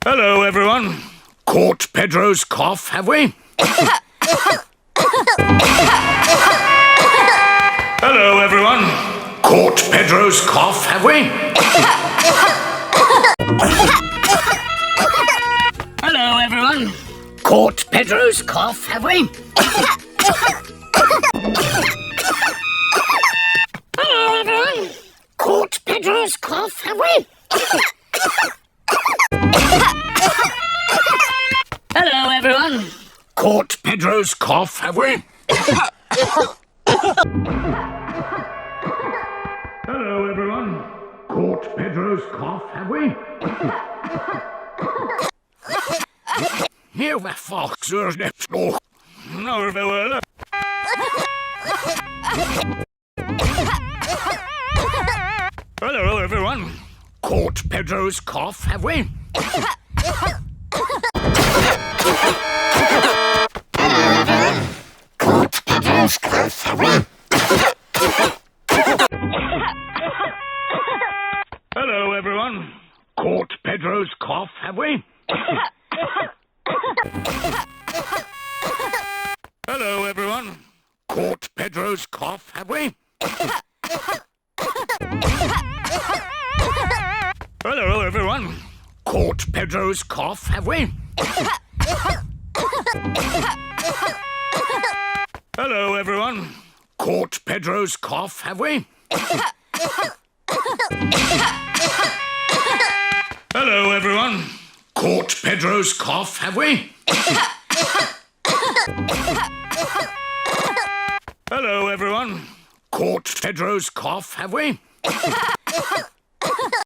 Hello, everyone. Caught Pedro's cough, have we? Hello, everyone. Caught Pedro's cough, have we? Hello, everyone. Caught Pedro's cough, have we? Hello, everyone. Caught Pedro's cough, have we? Hello, everyone. Caught Pedro's cough, have we? Hello, everyone. Caught Pedro's cough, have we? Here the fox is next door. No, there were. Hello, everyone. Caught Pedro's cough, have we? Caught Pedro's cough, have we? Hello, everyone. Caught Pedro's cough, have we? Hello, everyone. Caught Pedro's cough, have we? Hello, everyone. Caught Pedro's cough, have we? Hello, everyone. Caught Pedro's cough, have we? Hello, everyone. Caught Pedro's cough, have we? Hello, everyone. Caught Pedro's cough, have we?